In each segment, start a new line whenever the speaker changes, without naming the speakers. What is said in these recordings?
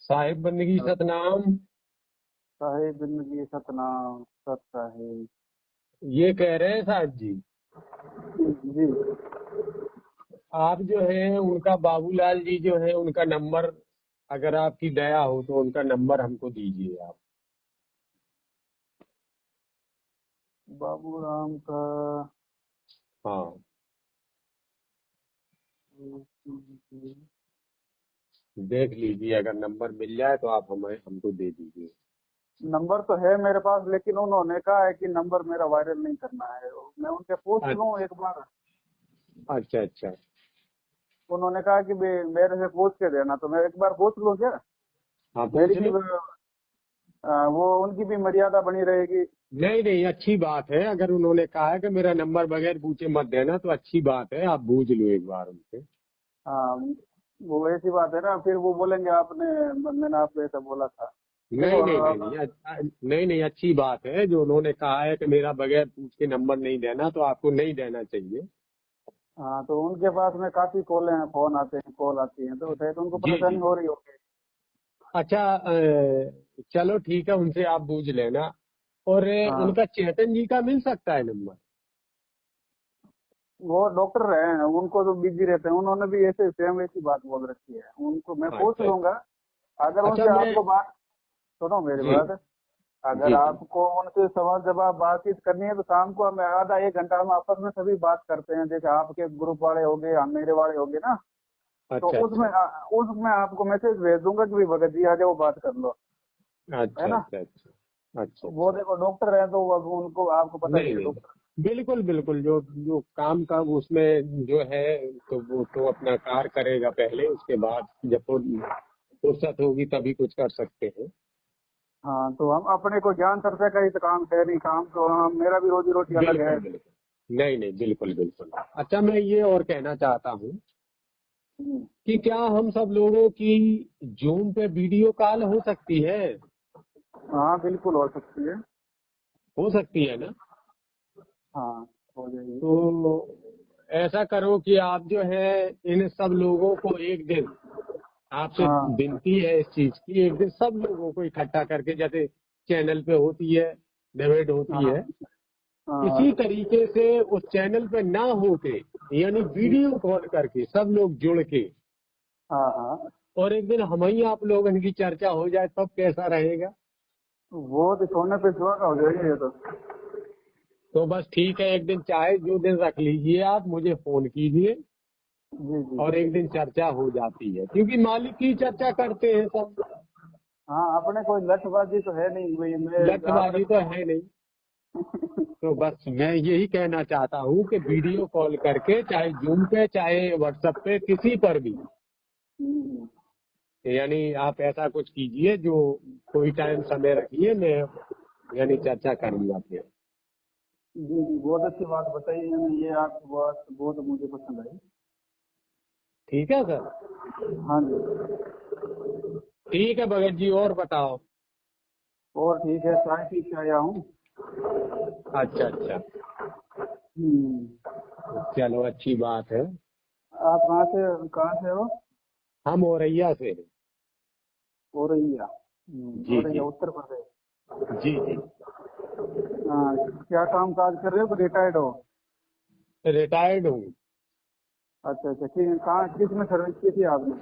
साहिब बंदगी सतनाम।
साहिब जिंदगी सतनाम सत साहिब।
ये कह रहे हैं साहब जी,
जी।
आप जो है उनका बाबूलाल जी जो है उनका नंबर, अगर आपकी दया हो तो उनका नंबर हमको दीजिए आप।
बाबू राम का।
हाँ, देख लीजिए, अगर नंबर मिल जाए तो आप हमें हमको दे दीजिए।
नंबर तो है मेरे पास, लेकिन उन्होंने कहा है कि नंबर मेरा वायरल नहीं करना है। मैं उनके पूछ लूं एक बार।
अच्छा अच्छा।
उन्होंने कहा कि मेरे से पूछ के देना, तो मैं एक बार पूछ लूं क्या?
हाँ,
मेरी
पूछ
भी
लो।
वो उनकी भी मर्यादा बनी रहेगी।
नहीं नहीं, अच्छी बात है। अगर उन्होंने कहा है कि मेरा नंबर बगैर पूछे मत देना तो अच्छी बात है, आप पूछ लो एक बार उनसे।
हाँ, वो ऐसी बात है ना, फिर वो बोलेंगे आपने, मैंने आपको ऐसा बोला था। देखो
नहीं नहीं नहीं नहीं, नहीं नहीं, अच्छी बात है। जो उन्होंने कहा है कि मेरा बगैर पूछ के नंबर नहीं देना, तो आपको नहीं देना चाहिए।
हाँ, तो उनके पास में काफी कॉल हैं, फोन आते हैं, कॉल आती हैं, तो शायद उनको
जी
परेशानी
जी।
हो रही होगी।
अच्छा, चलो ठीक है, उनसे आप पूछ लेना। और
हाँ,
उनका चेतन जी का मिल सकता है नंबर?
वो डॉक्टर रहे हैं, उनको तो बिजी रहते हैं। उन्होंने भी ऐसे सेम ऐसी बात बोल रखी है। उनको मैं पूछ
अच्छा
लूंगा। अगर
अच्छा।
उनसे
मैं
आपको बात, सुनो मेरी
जी
बात। अगर
जी जी।
आपको उनसे सवाल जवाब बातचीत करनी है, तो शाम को हम आधा एक घंटा हम आपस में सभी बात करते हैं। जैसे आपके ग्रुप वाले हो गए, हम मेरे वाले हो गए ना, तो
अच्छा
उसमें
अच्छा
उसमें आपको मैसेज भेज दूंगा कि भाई भगत जी आ जाओ, बात कर लो। है
अच्छा
ना?
अच्छा अच्छा अच्छा
वो
अच्छा।
देखो डॉक्टर है, तो अब उनको आपको पता ही
नहीं
है
नहीं,
डॉक्टर।
बिल्कुल बिल्कुल। जो जो काम का उसमें जो है, तो वो तो अपना कार्य करेगा पहले, उसके बाद जब फुर्सत होगी तभी कुछ कर सकते हैं।
हाँ, तो हम अपने को ज्ञान चर्चा का ही तो काम है नहीं। काम तो हम, मेरा भी रोजी रोटी अलग है।
बिल्कुल बिल्कुल। नहीं नहीं, बिल्कुल बिल्कुल। अच्छा, मैं ये और कहना चाहता हूँ
हम्म।
कि क्या हम सब लोगों की जूम पे वीडियो कॉल हो सकती है?
हाँ, बिल्कुल हो सकती है।
हो सकती है ना?
हाँ, हो जाएगी।
तो ऐसा करो कि आप जो है इन सब लोगों को एक दिन, आपसे
हाँ,
विनती है इस चीज की, एक दिन सब लोगों को इकट्ठा करके, जैसे चैनल पे होती है, डिबेट होती
हाँ,
है,
हाँ।
इसी तरीके से उस चैनल पे ना होके, यानी
जी।
वीडियो कॉल करके सब लोग जुड़ के,
हाँ, हाँ।
और एक दिन हम ही आप लोग इनकी चर्चा हो जाए, तब कैसा रहेगा?
वो तो सोने पे सुहागा हो जाएगी ये तो।
तो बस ठीक है, एक दिन चाहे जो दिन रख लीजिए, आप मुझे फोन कीजिए
जी, जी।
और एक दिन चर्चा हो जाती है, क्योंकि मालिक की चर्चा करते हैं सब।
हाँ, अपने कोई लठबाजी तो है नहीं भाई। मैं आपने
लठबाजी तो है नहीं। तो बस मैं यही कहना चाहता हूँ कि वीडियो कॉल करके, चाहे जूम पे चाहे व्हाट्सएप पे, किसी पर भी,
हम्म।
यानी आप ऐसा कुछ कीजिए जो कोई टाइम समय रखिए, मैं यानी चर्चा करूंगा फिर।
जी, जी, बहुत अच्छी बात बताई है। ये आपकी बात बहुत मुझे पसंद आई।
ठीक है सर।
हाँ जी।
ठीक है भगत जी, और बताओ।
और ठीक है, चाय पी के आया हूँ।
अच्छा अच्छा।
हम्म।
चलो, अच्छी बात है।
आप कहाँ से हो?
हम औरैया से हैं।
औरैया।
जी
औरैया
जी
उत्तर प्रदेश।
जी जी।
हाँ, क्या काम काज कर रहे हो कि रिटायर्ड हो?
रिटायर्ड हूँ।
अच्छा, अच्छा। कहाँ, किस में सर्विस की थी आपने?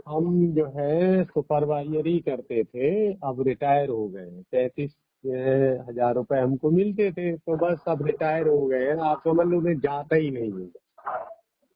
हम जो है सुपरवाइजरी करते थे, अब रिटायर हो गए हैं। 33,000 रुपए हमको मिलते थे, तो बस अब रिटायर हो गए हैं। आप समझ लो, मैं जाता ही नहीं हूँ।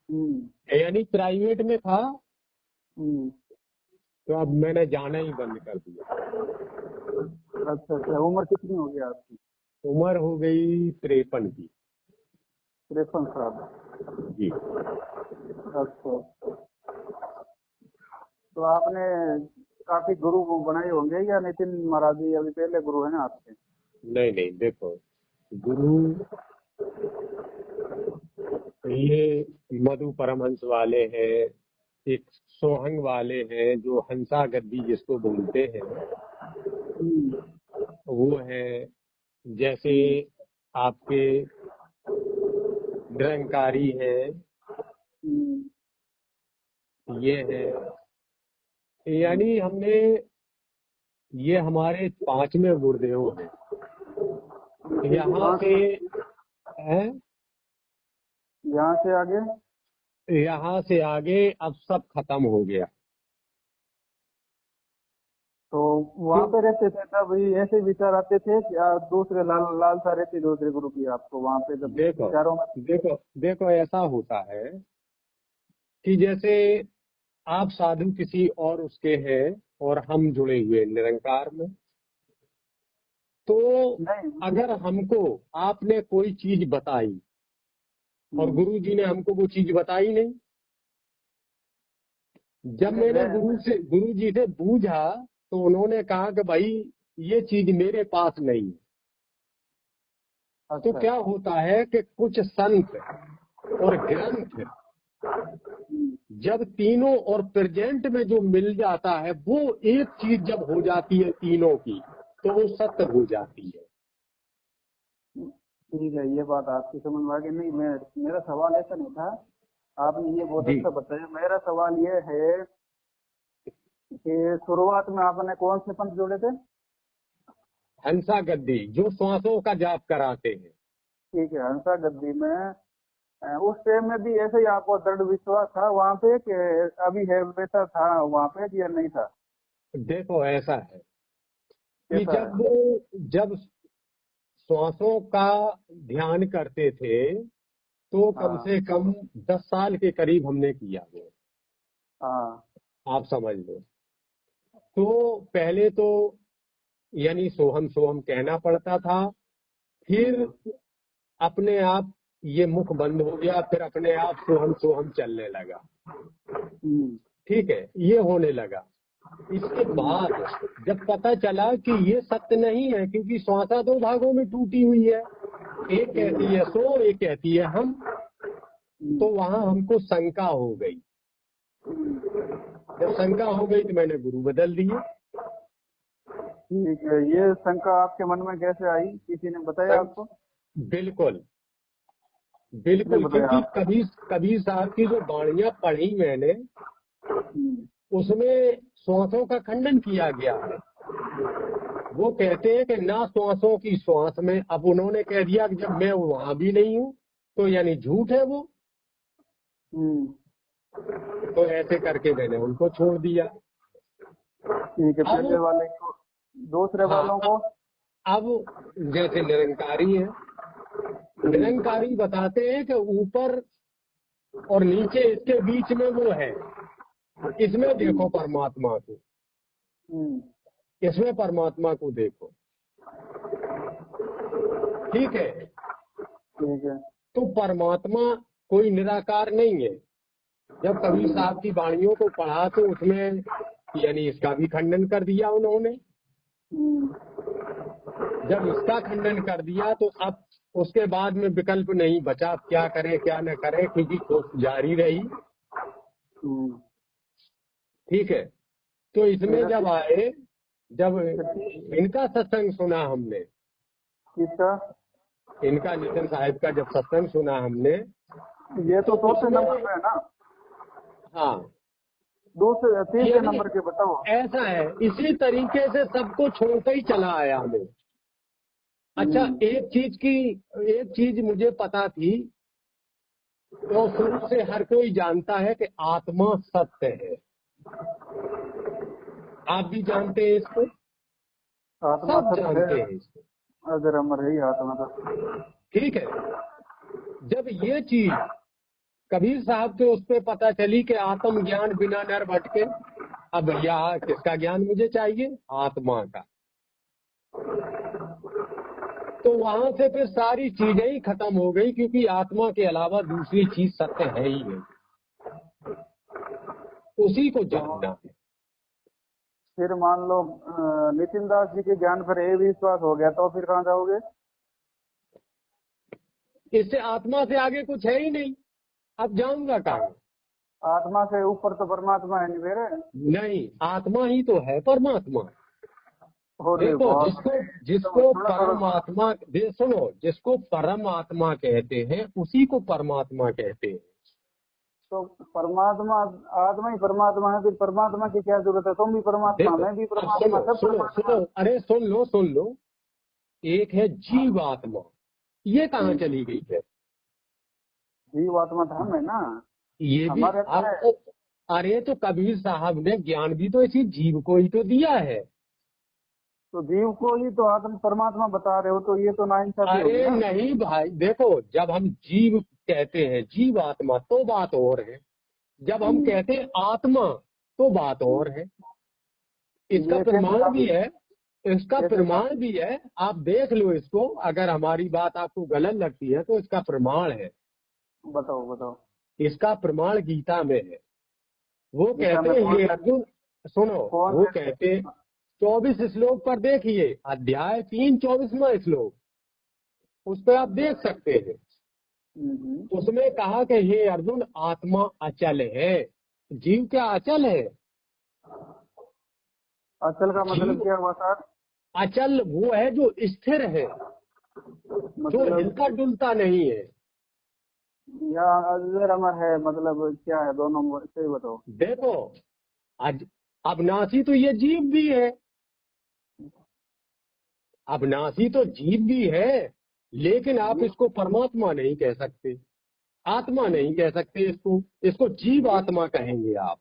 हम्म।
यानी प्राइवेट में था,
हम्म।
तो अब मैंने जाना ही बंद कर दिया।
अच्छा, अच्छा। उम्र कितनी हो गई आपकी?
उम्र हो गई 53 की।
53 साल।
जी।
अच्छा। तो आपने काफी गुरु बनाए होंगे, या नितिन महाराज जी अभी पहले गुरु है ना आपके?
नहीं नहीं, देखो, गुरु ये मधु परमहंस वाले हैं, एक सोहंग वाले हैं जो हंसा गद्दी जिसको बोलते हैं,
हम्म।
वो है। जैसे
हम्म।
आपके निरंकारी हैं,
हम्म।
ये है। यानी हमने, ये हमारे 5वें गुरुदेव हैं। यहाँ से हैं,
यहाँ से आगे
यहाँ से आगे अब सब खत्म हो गया।
तो वहाँ पे रहते थे तब ये ऐसे विचार आते थे कि दूसरे लालसा रहती दूसरे गुरु की आपको वहाँ पे जब
देखो
विचारों में?
देखो देखो, ऐसा होता है कि जैसे आप साधु किसी और उसके हैं और हम जुड़े हुए निरंकार में, तो
नहीं।
अगर हमको आपने कोई चीज बताई और गुरु जी ने हमको वो चीज बताई नहीं, जब मैंने गुरु जी से पूछा तो उन्होंने कहा कि भाई ये चीज मेरे पास नहीं है। तो
अच्छा।
क्या होता है कि कुछ संत और ग्रंथ जब तीनों और प्रेजेंट में जो मिल जाता है, वो एक चीज जब हो जाती है तीनों की, तो वो सत्य हो जाती है।
ठीक है, ये बात आपकी समझ में आ गई। नहीं, मेरा सवाल ऐसा नहीं था, आपने ये बहुत
जी।
अच्छा बताया। मेरा सवाल ये है कि शुरुआत में आपने कौन से पंथ जोड़े थे?
हंसा गद्दी, जो श्वासों का जाप कराते हैं।
ठीक है, हंसा गद्दी में उस टाइम में भी ऐसे ही आपको दृढ़ विश्वास था वहाँ पे कि अभी है वैसा था वहाँ पे कि या नहीं था?
देखो ऐसा है कि
कैसा है?
जब श्वासों का ध्यान करते थे तो कम
हाँ
से कम 10 साल के करीब हमने किया वो,
हाँ।
आप समझ लो। तो पहले तो यानी सोहम सोहम कहना पड़ता था, फिर अपने आप ये मुख बंद हो गया, फिर अपने आप सोहम सोहम चलने लगा। ठीक है, ये होने लगा। इसके बाद जब पता चला कि ये सत्य नहीं है, क्योंकि श्वासा 2 भागों में टूटी हुई है, एक कहती है सो, एक कहती है हम, तो वहां हमको शंका हो गई। जब शंका हो गई तो मैंने गुरु बदल दिए।
ठीक है, ये शंका आपके मन में कैसे आई, किसी ने बताया आपको?
बिल्कुल बिल्कुल, क्योंकि कबीर साहब की जो वाणियां पढ़ी मैंने, उसमें श्वासों का खंडन किया गया है। वो कहते हैं कि ना श्वासों की श्वास में, अब उन्होंने कह दिया कि जब मैं वहां भी नहीं हूं तो यानी झूठ है वो। तो ऐसे करके मैंने उनको छोड़ दिया।
ठीक है, पहले वाले को, दूसरे वालों को?
अब जैसे निरंकारी है, निरंकारी बताते हैं कि ऊपर और नीचे इसके बीच में वो है, इसमें देखो परमात्मा को, इसमें परमात्मा को देखो। ठीक है,
ठीक है।
तो परमात्मा कोई निराकार नहीं है। जब कबीर साहब की वाणियों को पढ़ा तो उसमें यानी इसका भी खंडन कर दिया उन्होंने। जब इसका खंडन कर दिया तो अब उसके बाद में विकल्प नहीं बचा, क्या करें क्या न करें, क्योंकि खोज जारी रही। ठीक है, तो इसमें जब आए, जब इनका सत्संग सुना हमने,
किसका?
इनका नितिन साहिब का जब सत्संग सुना हमने,
ये तो दूसरे नंबर पे है ना?
हाँ,
दूसरे तीसरे नंबर के बताओ।
ऐसा है, इसी तरीके से सबको छोड़ता ही चला आया हमें। अच्छा, एक चीज मुझे पता थी, तो शुरू से हर कोई जानता है कि आत्मा सत्य है। आप भी जानते हैं इसको,
आत्मा
सब
सत्य
जानते
है,
हैं इसको।
अगर अमर है आत्मा तो।
ठीक है, जब ये चीज कबीर साहब के उस पर पता चली कि आत्म ज्ञान बिना नर भटके, अब भैया किसका ज्ञान मुझे चाहिए? आत्मा का। तो वहां से फिर सारी चीजें ही खत्म हो गई, क्योंकि आत्मा के अलावा दूसरी चीज सत्य है ही नहीं, उसी को जानना है।
फिर मान लो नितिन दास जी के ज्ञान पर ये विश्वास हो गया तो फिर कहाँ जाओगे?
इससे आत्मा से आगे कुछ है ही नहीं, अब जाऊंगा कहाँ?
आत्मा से ऊपर तो परमात्मा है नहीं मेरे?
नहीं, आत्मा ही तो है परमात्मा।
और
देखो, जिसको परमात्मा, सुनो, जिसको परमात्मा कहते हैं उसी को परमात्मा कहते हैं।
तो परमात्मा, आत्मा ही परमात्मा है, फिर परमात्मा की क्या जरूरत है? तुम भी परमात्मा,
देखो
मैं भी
अब
परमात्मा,
सुनो
सब
सुनो
परमात्मा।
सुनो, अरे सुन लो, एक है जीवात्मा, ये कहाँ चली गई है?
जीव आत्मा था हम है ना,
ये भी
हमारे अंदर है।
अब, अरे तो कबीर साहब ने ज्ञान भी तो इसी जीव को ही तो दिया है।
तो जीव को ही तो आत्म परमात्मा बता रहे हो, तो ये तो नाइंसाफी होगी
अरे
ना।
नहीं भाई, देखो जब हम जीव कहते हैं, जीव आत्मा, तो बात और है। जब हम
हम्म,
कहते हैं आत्मा, तो बात और है। इसका
ये कैसे
प्रमाण भी
साबित,
है, इसका
कैसे
प्रमाण
साबित?
भी है। आप देख लो इसको, अगर हमारी बात आपको गलत लगती है तो इसका प्रमाण है।
बताओ बताओ।
इसका प्रमाण गीता में है। वो
गीता
कहते
में
हैं,
कौन,
ये अर्जुन सुनो,
कौन
वो
से?
कहते 24 श्लोक पर देखिए, अध्याय 3 24वां श्लोक, उस पर आप देख सकते हैं।
हम्म,
उसमें कहा कि हे अर्जुन, आत्मा अचल है। जीव क्या अचल है?
अचल का मतलब
जीव
क्या हुआ सर?
अचल वो है जो स्थिर है, जो
मतलब
हिलता डुलता नहीं है।
या अजर अमर है, मतलब क्या है, दोनों से बताओ।
देखो, आज अविनाशी तो ये जीव भी है, अविनाशी तो जीव भी है, लेकिन आप
जीव,
इसको परमात्मा नहीं कह सकते, आत्मा नहीं कह सकते इसको। इसको जीव
जीव,
आत्मा कहेंगे आप।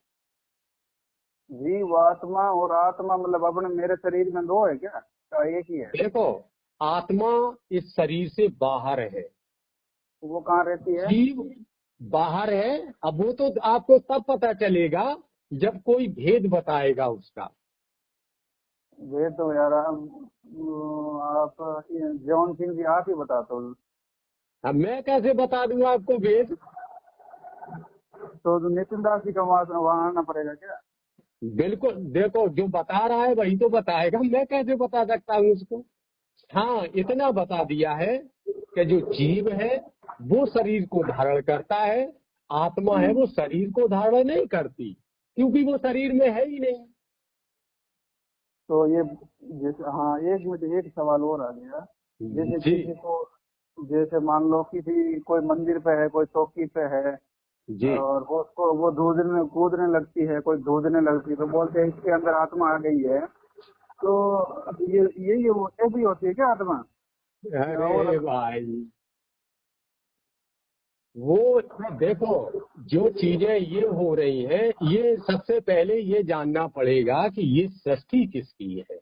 जीव आत्मा और आत्मा मतलब अपने मेरे शरीर में दो है क्या एक ही है?
देखो, आत्मा इस शरीर से बाहर है,
वो कहाँ रहती है?
जीव बाहर है। अब वो तो आपको तब पता चलेगा जब कोई भेद बताएगा उसका।
वे तो यार आप जॉन सिंह जी आप ही बता दो।
अब मैं कैसे बता दूंगा आपको भेद?
तो नितिन दास जी का वहाँ आना पड़ेगा क्या?
बिल्कुल, देखो जो बता रहा है वही तो बताएगा, मैं कैसे बता सकता हूँ उसको। हाँ, इतना बता दिया है कि जो जीव है वो शरीर को धारण करता है, आत्मा है वो शरीर को धारण नहीं करती, क्योंकि वो शरीर में है ही नहीं।
तो ये जैसे, हाँ एक मिनट, एक सवाल और आ गया। जैसे
जी
किसी को, जैसे मान लो किसी कोई मंदिर पे है, कोई चौकी पे है,
जी।
और वो उसको वो धूजने कूदने लगती है, कोई धूजने लगती है, तो बोलते हैं इसके अंदर आत्मा आ गई है। तो ये वो ऐसी होती है क्या आत्मा, या और
अरे
अलग?
भाई, वो देखो, जो चीजें ये हो रही हैं, ये सबसे पहले ये जानना पड़ेगा कि ये सृष्टि किसकी है।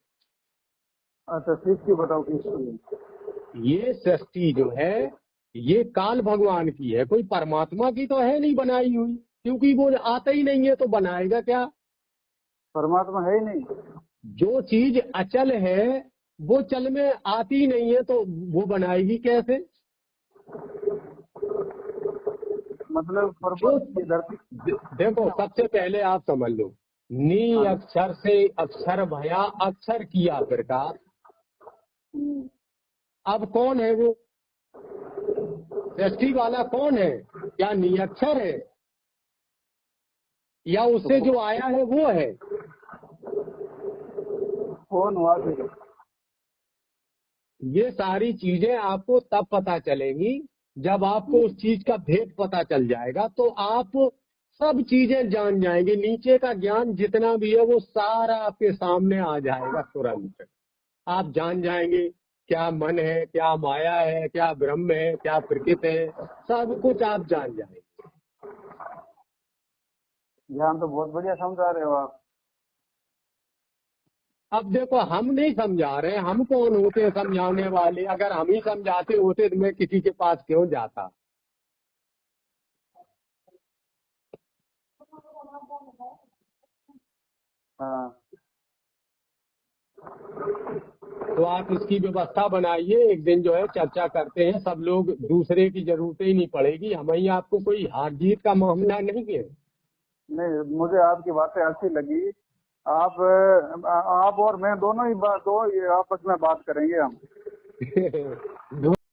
अच्छा किसकी, बताओ किसकी?
ये सृष्टि जो है, ये काल भगवान की है, कोई परमात्मा की तो है नहीं बनाई हुई, क्योंकि वो आता ही नहीं है तो बनाएगा क्या?
परमात्मा है ही नहीं।
जो चीज अचल है वो चल में आती नहीं है, तो वो बनाएगी कैसे?
मतलब
जो
ये धरती।
देखो, सबसे पहले आप समझ लो, नी
हाँ।
अक्षर से अक्षर भया, अक्षर किया प्रकाश।
हम्म,
अब कौन है वो? सृष्टि वाला कौन है? क्या नी अक्षर है, या
तो
उससे जो आया है वो है?
कौन हुआ फिर?
ये सारी चीजें आपको तब पता चलेंगी जब आपको उस चीज का भेद पता चल जाएगा, तो आप सब चीजें जान जाएंगे। नीचे का ज्ञान जितना भी है वो सारा आपके सामने आ जाएगा तुरंत। आप जान जाएंगे क्या मन है, क्या माया है, क्या ब्रह्म है, क्या प्रकृति है, सब कुछ आप जान जाएंगे।
ध्यान तो बहुत बढ़िया समझा रहे हो आप।
अब देखो, हम नहीं समझा रहे, हम कौन होते हैं समझाने वाले? अगर हम ही समझाते होते तो मैं किसी के पास क्यों जाता?
हाँ।
तो आप इसकी व्यवस्था बनाइए, एक दिन जो है चर्चा करते हैं सब लोग, दूसरे की जरूरत ही नहीं पड़ेगी, हम ही, आपको कोई हार जीत का मामला नहीं है।
नहीं, मुझे आपकी बातें अच्छी लगी। आप और मैं दोनों ही बात, दो ये आपस में बात करेंगे हम।